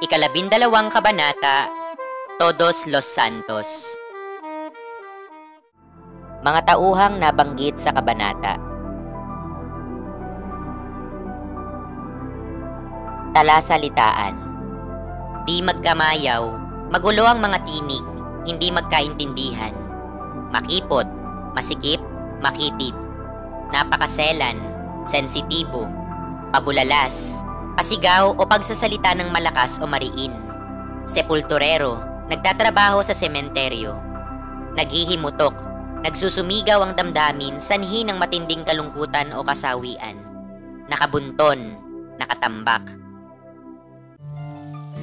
Ikalabindalawang kabanata, Todos los Santos. Mga tauhang nabanggit sa kabanata. Talasalitaan. Di magkamayaw, magulo ang mga tinig, hindi magkaintindihan. Makipot, masikip, makitid. Napakaselan, sensitibo, pabulalas, pasigaw o pagsasalita ng malakas o mariin. Sepulturero, nagtatrabaho sa sementeryo. Naghihimutok, nagsusumigaw ang damdamin sanhi ng matinding kalungkutan o kasawian. Nakabunton, nakatambak.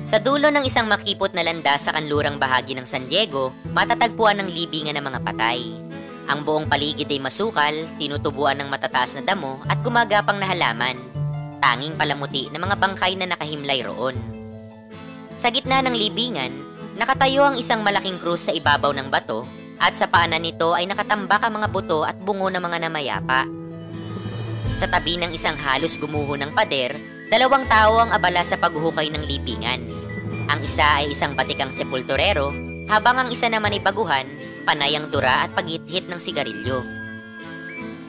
Sa dulo ng isang makipot na landas sa kanlurang bahagi ng San Diego, matatagpuan ang libingan ng mga patay. Ang buong paligid ay masukal, tinutubuan ng matataas na damo at gumagapang na halaman. Tanging palamuti ng mga bangkay na nakahimlay roon. Sa gitna ng libingan, nakatayo ang isang malaking krus sa ibabaw ng bato at sa paanan nito ay nakatambak ang mga buto at bungo ng mga namayapa. Sa tabi ng isang halos gumuho ng pader, dalawang tao ang abala sa paghuhukay ng libingan. Ang isa ay isang batikang sepulturero, habang ang isa naman ay baguhan, panay ang dura at paghit-hit ng sigarilyo.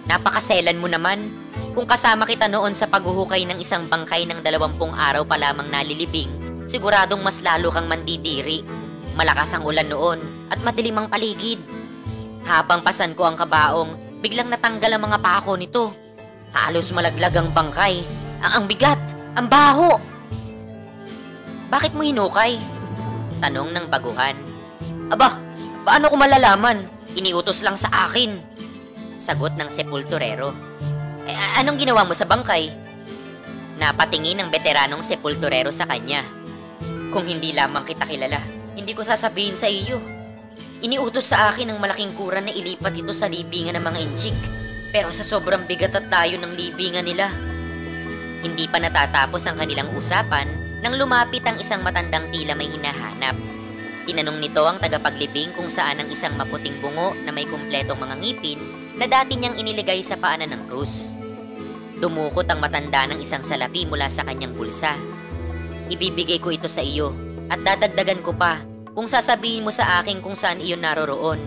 Napakaselan mo naman! Kung kasama kita noon sa paghuhukay ng isang bangkay ng 20 araw pa lamang nalilibing, siguradong mas lalo kang mandidiri. Malakas ang ulan noon at madilim ang paligid. Habang pasan ko ang kabaong, biglang natanggal ang mga pako nito. Halos malaglag ang bangkay. Ang bigat! Ang baho! Bakit mo hinukay? Tanong ng baguhan. Aba, paano ko malalaman? Iniutos lang sa akin. Sagot ng sepulturero. Anong ginawa mo sa bangkay? Napatingin ng veteranong sepulturero sa kanya. Kung hindi lamang kita kilala, hindi ko sasabihin sa iyo. Iniutos sa akin ng malaking kura na ilipat ito sa libingan ng mga inchik. Pero sa sobrang bigat at tayo ng libingan nila. Hindi pa natatapos ang kanilang usapan nang lumapit ang isang matandang tila may hinahanap. Tinanong nito ang tagapaglibing kung saan ang isang maputing bungo na may kumpletong mga ngipin na dati niyang iniligay sa paanan ng krus. Dumukot ang matanda ng isang salapi mula sa kanyang bulsa. Ibibigay ko ito sa iyo at dadagdagan ko pa kung sasabihin mo sa akin kung saan iyon naroroon.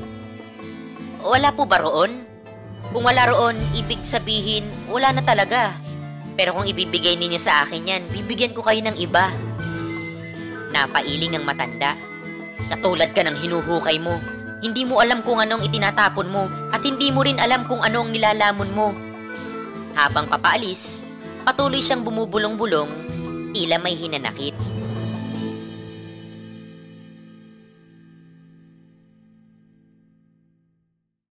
Wala po ba roon? Kung wala roon, ibig sabihin wala na talaga. Pero kung ibibigay ninyo sa akin yan, bibigyan ko kayo ng iba. Napailing ang matanda. Katulad ka ng hinuhukay mo. Hindi mo alam kung anong itinatapon mo at hindi mo rin alam kung anong nilalamon mo. Habang papaalis, patuloy siyang bumubulong-bulong, tila may hinanakit.